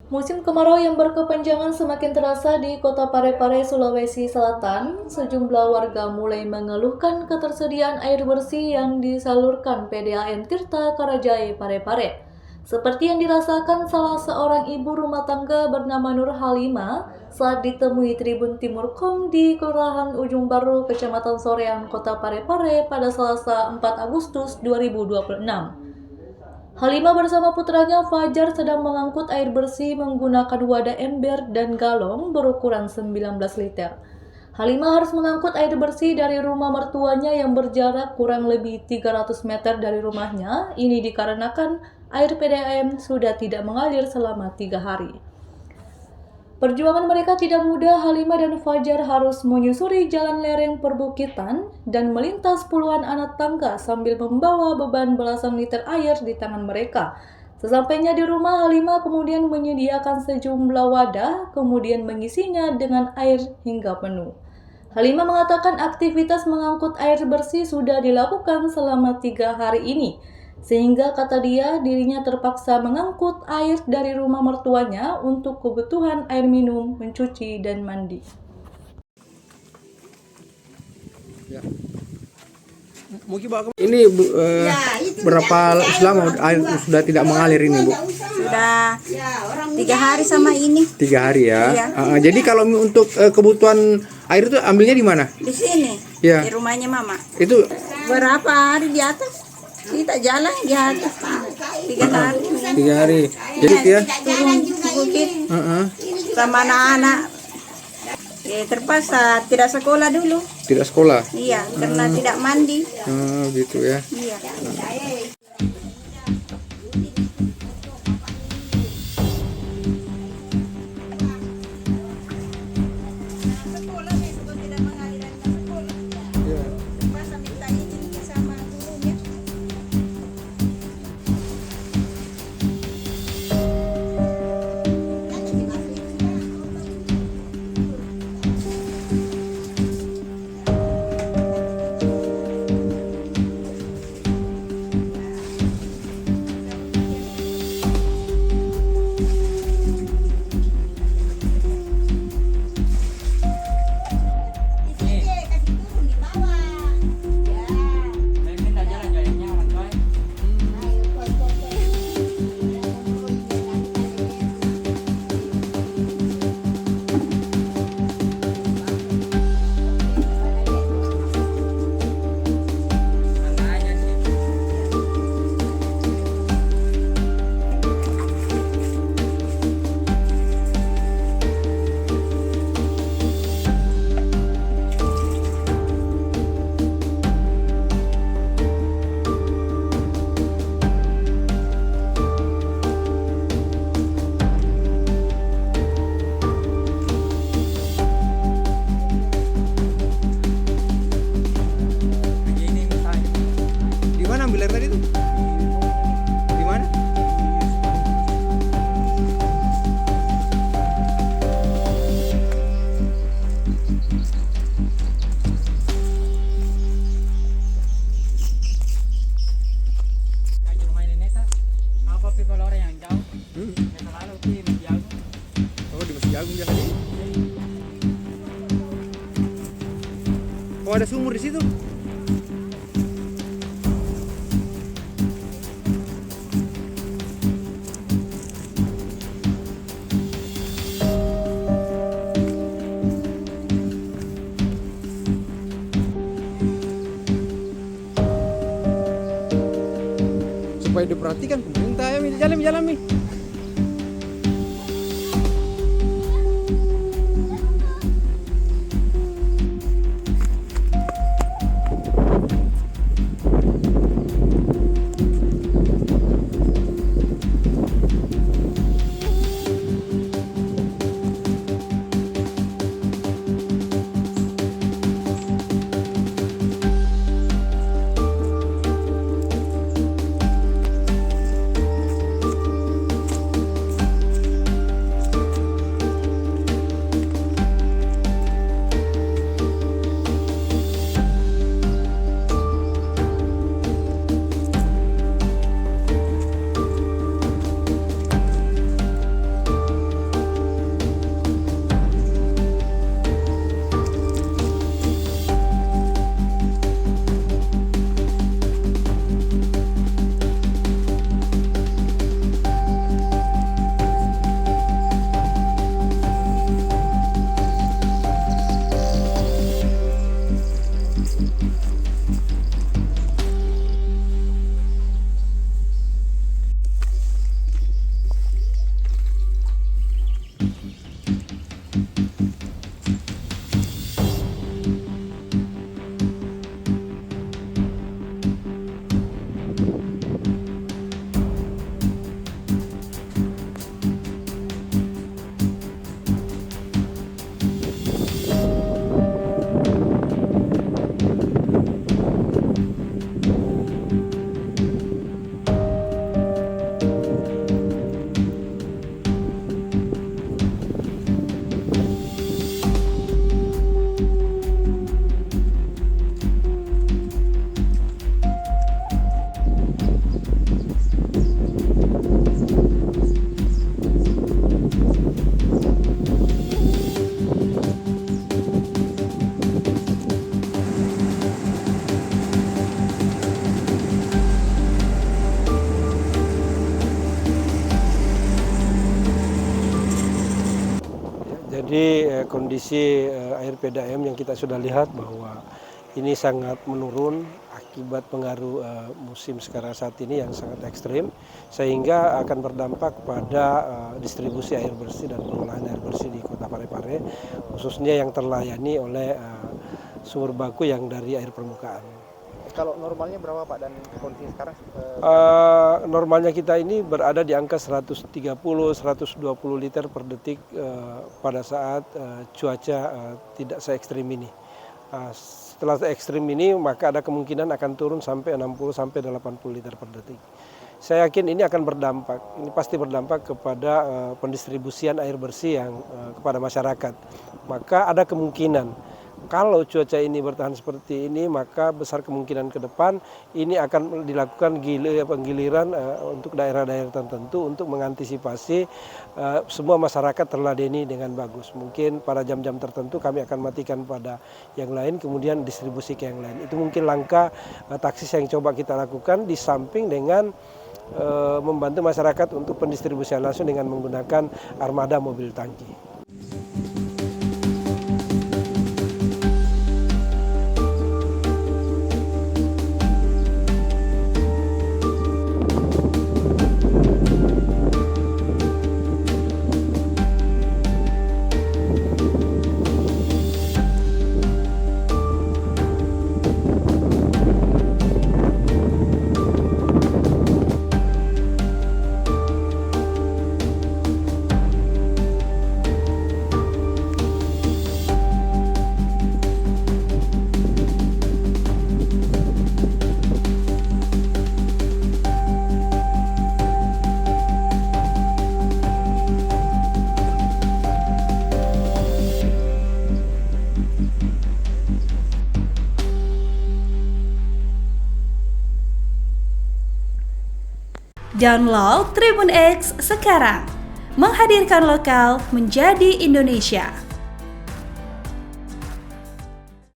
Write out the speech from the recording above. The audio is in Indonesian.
Musim kemarau yang berkepanjangan semakin terasa di Kota Parepare, Sulawesi Selatan. Sejumlah warga mulai mengeluhkan ketersediaan air bersih yang disalurkan PDAM Tirta Karajai Parepare. Seperti yang dirasakan salah seorang ibu rumah tangga bernama Nur Halima saat ditemui Tribun Timur Kom di Kelurahan Ujung Baru, Kecamatan Soreang, Kota Parepare pada Selasa 4 Agustus 2026. Halimah bersama putranya Fajar sedang mengangkut air bersih menggunakan wadah ember dan galon berukuran 19 liter. Halimah harus mengangkut air bersih dari rumah mertuanya yang berjarak kurang lebih 300 meter dari rumahnya. Ini dikarenakan air PDAM sudah tidak mengalir selama 3 hari. Perjuangan mereka tidak mudah. Halimah dan Fajar harus menyusuri jalan lereng perbukitan dan melintas puluhan anak tangga sambil membawa beban belasan liter air di tangan mereka. Sesampainya di rumah, Halimah kemudian menyediakan sejumlah wadah, kemudian mengisinya dengan air hingga penuh. Halimah mengatakan aktivitas mengangkut air bersih sudah dilakukan selama 3 hari ini, sehingga kata dia dirinya terpaksa mengangkut air dari rumah mertuanya untuk kebutuhan air minum, mencuci, dan mandi. Ya. Ini berapa lama air sudah tidak mengalir ini, Bu? Sudah 3 hari sama ini. 3 hari ya. Iya. Jadi kalau untuk kebutuhan air itu ambilnya di mana? Di sini, Ya. di rumahnya Mama. Itu Berapa hari di atas? Kita jalan di atas 3 hari. 3 hari. Jadi ya. Turun ke bukit sama anak-anak. Ya, terpaksa tidak sekolah dulu. Tidak sekolah. Iya, karena tidak mandi. Gitu ya. Iya. Di mana ambil air tadi itu? Di mana? Oh, di Masjid Agung biasa ini. Oh, ada sumur di situ. Supaya diperhatikan pemerintah ya, jalan Mi. Jadi kondisi air PDAM yang kita sudah lihat bahwa ini sangat menurun akibat pengaruh musim sekarang saat ini yang sangat ekstrim, sehingga akan berdampak pada distribusi air bersih dan pengolahan air bersih di Kota Parepare, khususnya yang terlayani oleh sumber baku yang dari air permukaan. Kalau normalnya berapa Pak dan kondisi sekarang? Normalnya kita ini berada di angka 130-120 liter per detik pada saat cuaca tidak se-ekstrim ini. Setelah se-ekstrim ini maka ada kemungkinan akan turun sampai 60-80 liter per detik. Saya yakin ini akan berdampak, ini pasti berdampak kepada pendistribusian air bersih yang kepada masyarakat. Maka ada kemungkinan kalau cuaca ini bertahan seperti ini, maka besar kemungkinan ke depan ini akan dilakukan penggiliran untuk daerah-daerah tertentu untuk mengantisipasi semua masyarakat terladeni dengan bagus. Mungkin pada jam-jam tertentu kami akan matikan pada yang lain, kemudian distribusi ke yang lain. Itu mungkin langkah taktis yang coba kita lakukan di samping dengan membantu masyarakat untuk pendistribusian langsung dengan menggunakan armada mobil tangki. Download Tribun X sekarang, menghadirkan lokal menjadi Indonesia.